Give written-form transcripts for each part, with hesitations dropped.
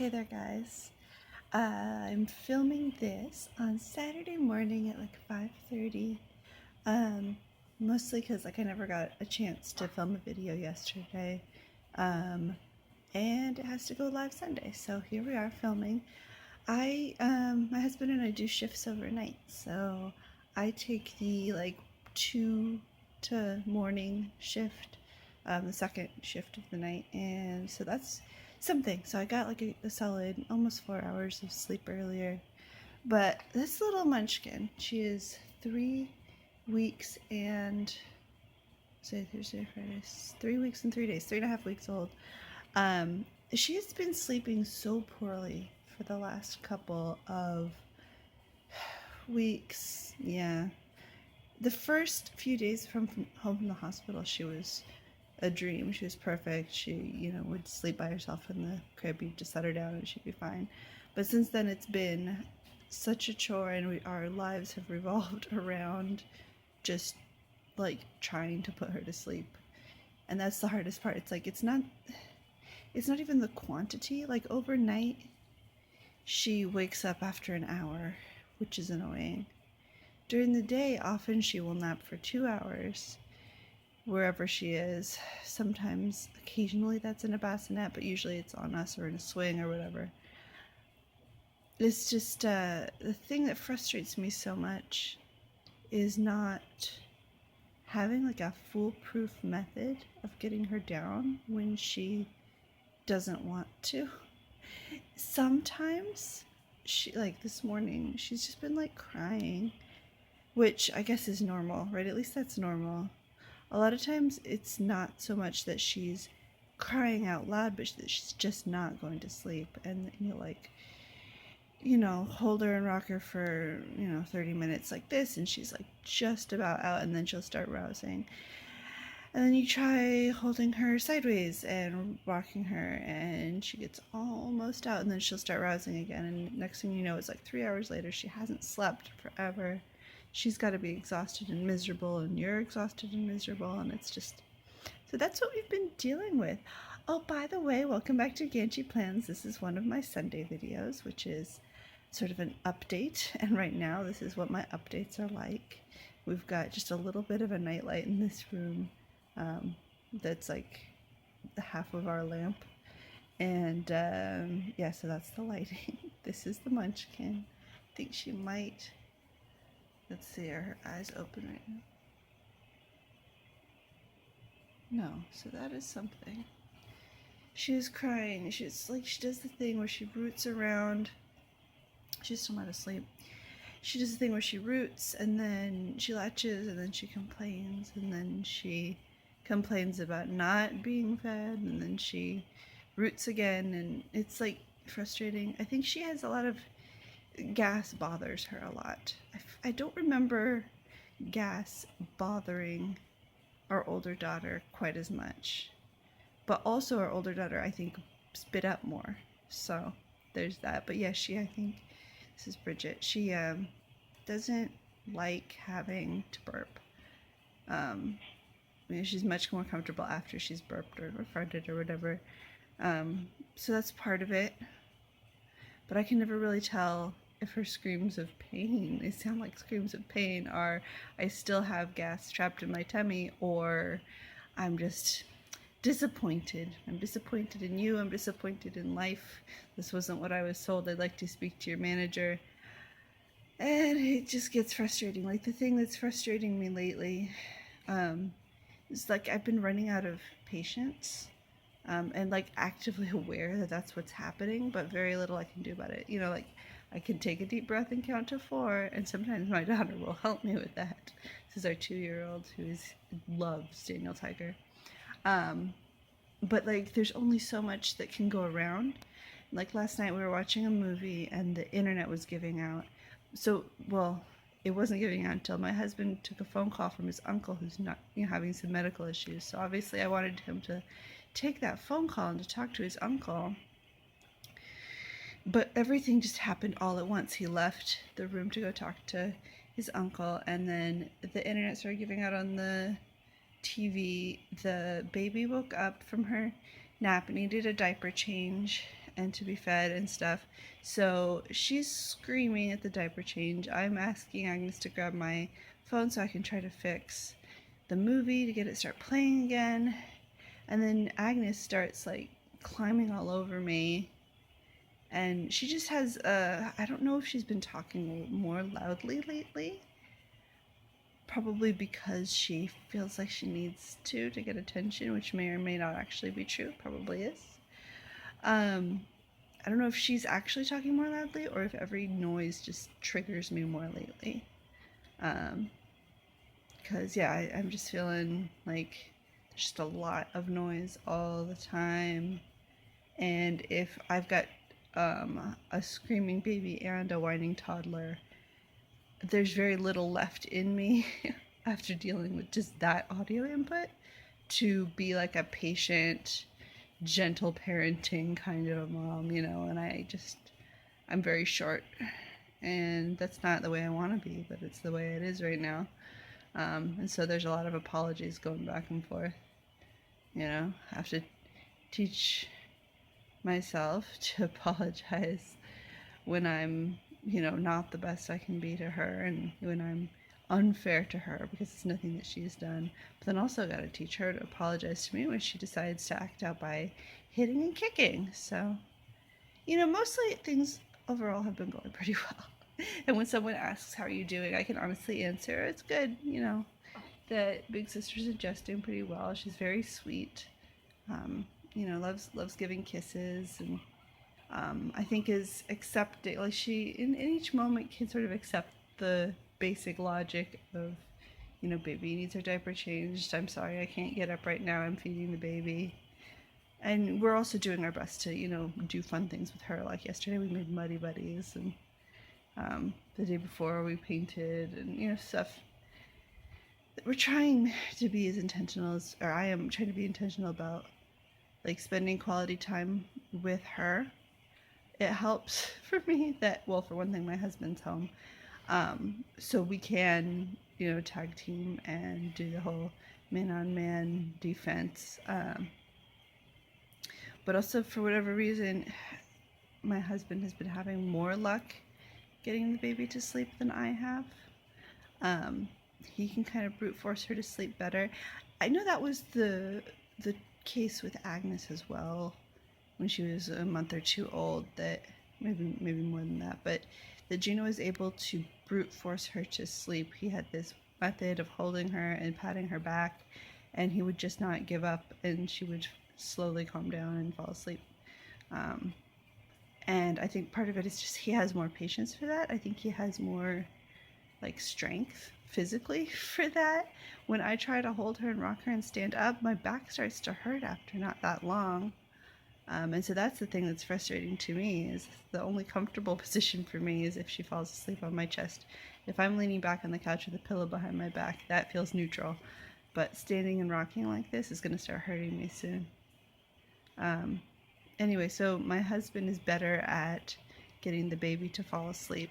Hey there guys. I'm filming this on Saturday morning at like 5:30. Um, Mostly because I never got a chance to film a video yesterday. Um, and it has to go live Sunday. So here we are filming. My husband and I do shifts overnight. So I take the 2 to morning shift, the second shift of the night. And so that's something. So I got like a solid almost 4 hours of sleep earlier. But this little munchkin, she is 3 weeks and say Thursday, Friday, 3 weeks and 3 days, 3.5 weeks old. She has been sleeping so poorly for the last couple of weeks. Yeah. The first few days from home from the hospital, she was a dream. She was perfect. She, would sleep by herself in the crib. You just set her down and she'd be fine. But since then, it's been such a chore, and our lives have revolved around just like trying to put her to sleep. And that's the hardest part. It's not even the quantity. Like overnight, she wakes up after an hour, which is annoying. During the day, often she will nap for 2 hours wherever she is. Sometimes, occasionally that's in a bassinet, but usually it's on us or in a swing or whatever. It's just the thing that frustrates me so much is not having like a foolproof method of getting her down when she doesn't want to. Sometimes she, like this morning, she's just been like crying, which I guess is normal, right? At least that's normal. A lot of times it's not so much that she's crying out loud, but that she's just not going to sleep. And hold her and rock her for, 30 minutes like this, and she's like just about out, and then she'll start rousing. And then you try holding her sideways and rocking her, and she gets almost out, and then she'll start rousing again. And next thing you know, it's like 3 hours later, she hasn't slept forever. She's got to be exhausted and miserable, and you're exhausted and miserable, and it's just... So that's what we've been dealing with. Oh, by the way, welcome back to GanchiPlans. This is one of my Sunday videos, which is sort of an update, and right now this is what my updates are like. We've got just a little bit of a nightlight in this room that's like the half of our lamp, and yeah, so that's the lighting. This is the munchkin. I think she might... Let's see, are her eyes open right now? No, so that is something. She is crying. She does the thing where she roots around. She's still not asleep. She does the thing where she roots, and then she latches, and then she complains, and then she complains about not being fed, and then she roots again, and it's like frustrating. I think she has a lot of... gas bothers her a lot. I don't remember gas bothering our older daughter quite as much. But also our older daughter, I think, spit up more. So there's that. But yeah, I think, this is Bridget, she doesn't like having to burp. She's much more comfortable after she's burped or farted or whatever. So that's part of it. But I can never really tell if her screams of pain, they sound like screams of pain, are I still have gas trapped in my tummy, or I'm just disappointed. I'm disappointed in you. I'm disappointed in life. This wasn't what I was told. I'd like to speak to your manager. And it just gets frustrating. Like, the thing that's frustrating me lately is like I've been running out of patience. And like actively aware that that's what's happening, but very little I can do about it. I can take a deep breath and count to 4, and sometimes my daughter will help me with that. This is our 2-year-old who loves Daniel Tiger. But like there's only so much that can go around. Like last night we were watching a movie and the internet was giving out. So, well, it wasn't giving out until my husband took a phone call from his uncle who's not, having some medical issues. So obviously I wanted him to take that phone call and to talk to his uncle. But everything just happened all at once. He left the room to go talk to his uncle, and then the internet started giving out on the TV. The baby woke up from her nap, needed a diaper change, and to be fed and stuff. So she's screaming at the diaper change. I'm asking Agnes to grab my phone so I can try to fix the movie to get it start playing again. And then Agnes starts like climbing all over me. And she just has, I don't know if she's been talking more loudly lately. Probably because she feels like she needs to get attention, which may or may not actually be true. Probably is. I don't know if she's actually talking more loudly or if every noise just triggers me more lately. Because, yeah, I'm just feeling like there's just a lot of noise all the time. And if I've got a screaming baby and a whining toddler, there's very little left in me after dealing with just that audio input to be like a patient, gentle parenting kind of a mom, you know, and I'm very short, and that's not the way I want to be, but it's the way it is right now. And so there's a lot of apologies going back and forth, you know. I have to teach myself to apologize when I'm, you know, not the best I can be to her, and when I'm unfair to her because it's nothing that she's done. But then also got to teach her to apologize to me when she decides to act out by hitting and kicking. So, you know, mostly things overall have been going pretty well. And when someone asks how are you doing, I can honestly answer it's good. You know, that big sister's adjusting pretty well. She's very sweet. You know, loves giving kisses, and I think is accepting, like she in each moment can sort of accept the basic logic of, you know, baby needs her diaper changed, I'm sorry I can't get up right now, I'm feeding the baby. And we're also doing our best to, you know, do fun things with her. Like yesterday we made muddy buddies, and the day before we painted, and, you know, stuff. We're trying to be as intentional as, or I am trying to be intentional about, like, spending quality time with her. It helps for me that, well, for one thing, my husband's home, so we can, you know, tag team and do the whole man-on-man defense. But also, for whatever reason, my husband has been having more luck getting the baby to sleep than I have. He can kind of brute force her to sleep better. I know that was the case with Agnes as well when she was a month or two old, that maybe more than that, but that Gino was able to brute force her to sleep. He had this method of holding her and patting her back, and he would just not give up, and she would slowly calm down and fall asleep. And I think part of it is just he has more patience for that. I think he has more, like, strength physically for that. When I try to hold her and rock her and stand up, my back starts to hurt after not that long. And so that's the thing that's frustrating to me, is the only comfortable position for me is if she falls asleep on my chest. If I'm leaning back on the couch with a pillow behind my back, that feels neutral. But standing and rocking like this is going to start hurting me soon. Anyway, so my husband is better at getting the baby to fall asleep.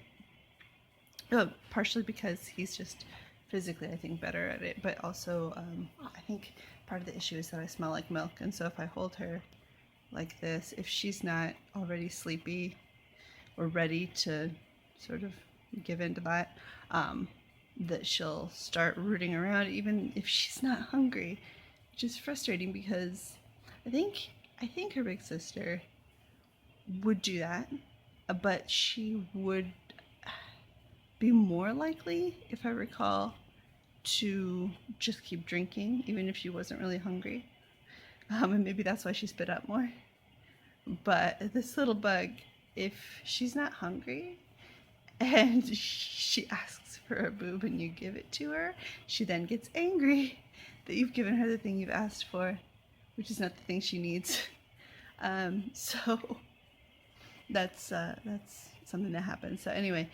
Partially because he's just physically, I think, better at it. But also, I think part of the issue is that I smell like milk. And so if I hold her like this, if she's not already sleepy or ready to sort of give in to that, that she'll start rooting around even if she's not hungry, which is frustrating because I think her big sister would do that, but she would be more likely, if I recall, to just keep drinking even if she wasn't really hungry. And maybe that's why she spit up more. But this little bug, if she's not hungry and she asks for a boob and you give it to her, she then gets angry that you've given her the thing you've asked for, which is not the thing she needs. So that's something that happens. So anyway,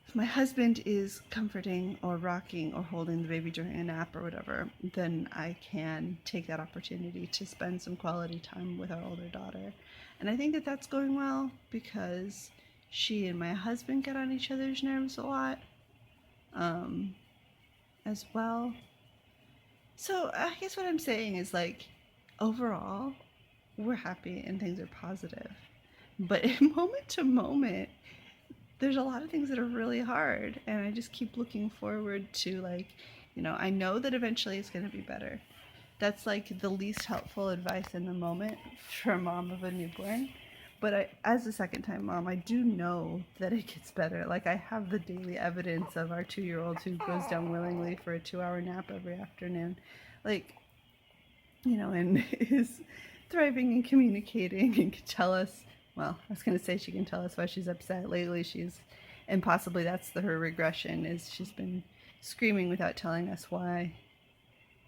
if my husband is comforting or rocking or holding the baby during a nap or whatever, then I can take that opportunity to spend some quality time with our older daughter. And I think that that's going well because she and my husband get on each other's nerves a lot, as well. So I guess what I'm saying is, like, overall, we're happy and things are positive. But moment to moment, there's a lot of things that are really hard, and I just keep looking forward to, like, I know that eventually it's going to be better. That's like the least helpful advice in the moment for a mom of a newborn. But as a second time mom, I do know that it gets better. Like, I have the daily evidence of our 2-year-old who goes down willingly for a 2-hour nap every afternoon. Like, and is thriving and communicating and can tell us, well, I was going to say she can tell us why she's upset. Lately and possibly that's her regression, is she's been screaming without telling us why.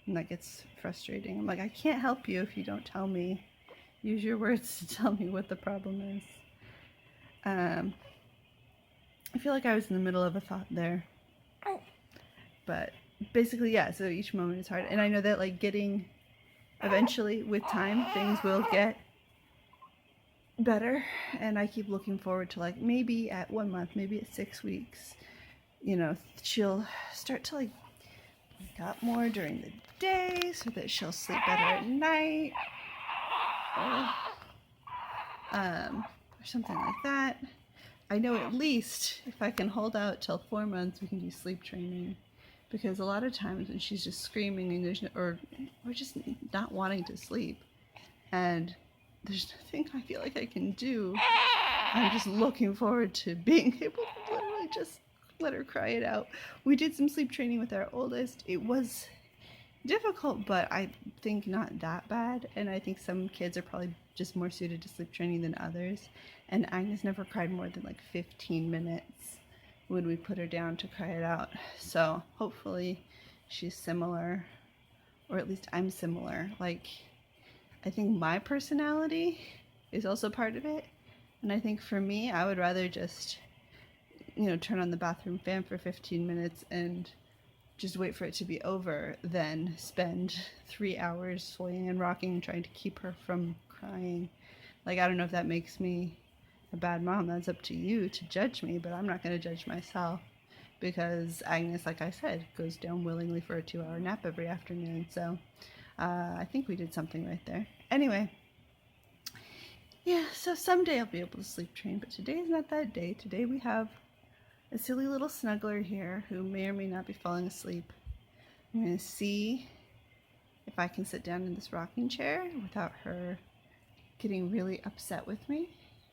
And that gets frustrating. I'm like, I can't help you if you don't tell me. Use your words to tell me what the problem is. I feel like I was in the middle of a thought there. But basically, yeah, so each moment is hard. And I know that, like, eventually, with time, things will get better. And I keep looking forward to, like, maybe at 1 month, maybe at 6 weeks, she'll start to, like, wake up more during the day so that she'll sleep better at night. Or something like that. I know at least if I can hold out till 4 months, we can do sleep training. Because a lot of times when she's just screaming and or just not wanting to sleep, and there's nothing I feel like I can do, I'm just looking forward to being able to literally just let her cry it out. We did some sleep training with our oldest. It was difficult, but I think not that bad. And I think some kids are probably just more suited to sleep training than others. And Agnes never cried more than like 15 minutes when we put her down to cry it out. So hopefully she's similar, or at least I'm similar. Like, I think my personality is also part of it. And I think for me, I would rather just, turn on the bathroom fan for 15 minutes and just wait for it to be over than spend 3 hours swaying and rocking and trying to keep her from crying. Like, I don't know if that makes me a bad mom. That's up to you to judge me, but I'm not going to judge myself, because Agnes, like I said, goes down willingly for a 2-hour nap every afternoon. So I think we did something right there. Anyway, yeah, so someday I'll be able to sleep train, but today is not that day. Today we have a silly little snuggler here who may or may not be falling asleep. I'm going to see if I can sit down in this rocking chair without her getting really upset with me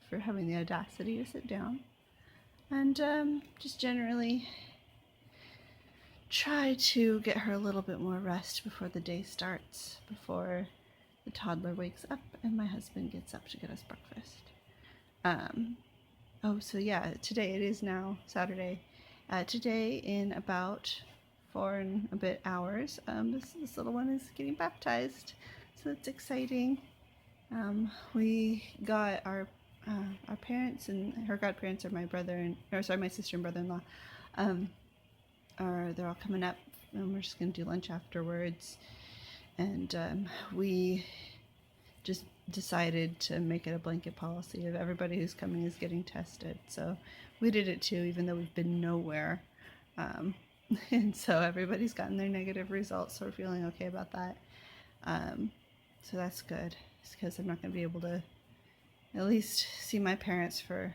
for having the audacity to sit down, and just generally try to get her a little bit more rest before the day starts, before the toddler wakes up and my husband gets up to get us breakfast. So yeah, today, it is now Saturday. Today, in about 4 and a bit hours, this little one is getting baptized, so that's exciting. We got our parents, and her godparents are my sister and brother-in-law. They're all coming up, and we're just gonna do lunch afterwards. And we just decided to make it a blanket policy of everybody who's coming is getting tested. So we did it too, even though we've been nowhere. And so everybody's gotten their negative results, so we're feeling okay about that. So that's good, because I'm not going to be able to at least see my parents for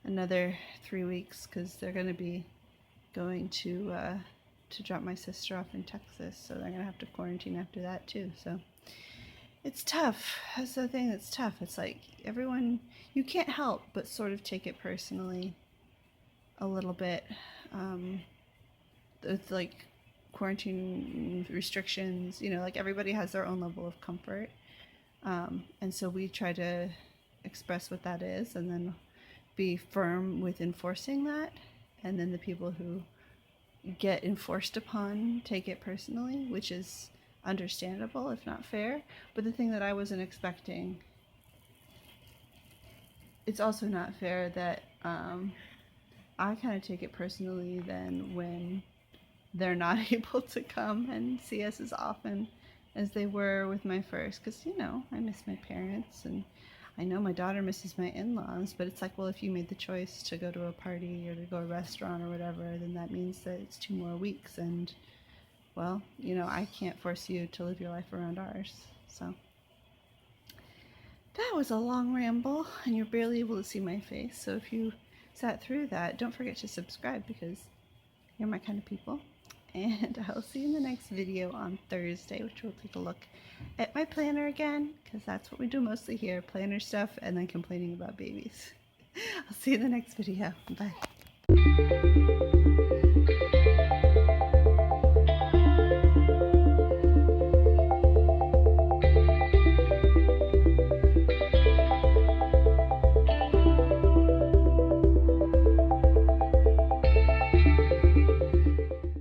another 3 weeks, because they're going to be going to drop my sister off in Texas, so they're going to have to quarantine after that too. So it's tough. That's the thing that's tough. It's like everyone, you can't help but sort of take it personally a little bit. With like quarantine restrictions, like everybody has their own level of comfort. And so we try to express what that is, and then be firm with enforcing that. And then the people who get enforced upon take it personally, which is understandable, if not fair. But the thing that I wasn't expecting, it's also not fair that I kind of take it personally then when they're not able to come and see us as often as they were with my first, because I miss my parents, and I know my daughter misses my in-laws. But it's like, well, if you made the choice to go to a party or to go to a restaurant or whatever, then that means that it's 2 more weeks, and well, I can't force you to live your life around ours. So that was a long ramble, and you're barely able to see my face. So if you sat through that, don't forget to subscribe because you're my kind of people. And I'll see you in the next video on Thursday, which will take a look at my planner again, because that's what we do mostly here, planner stuff and then complaining about babies. I'll see you in the next video. Bye.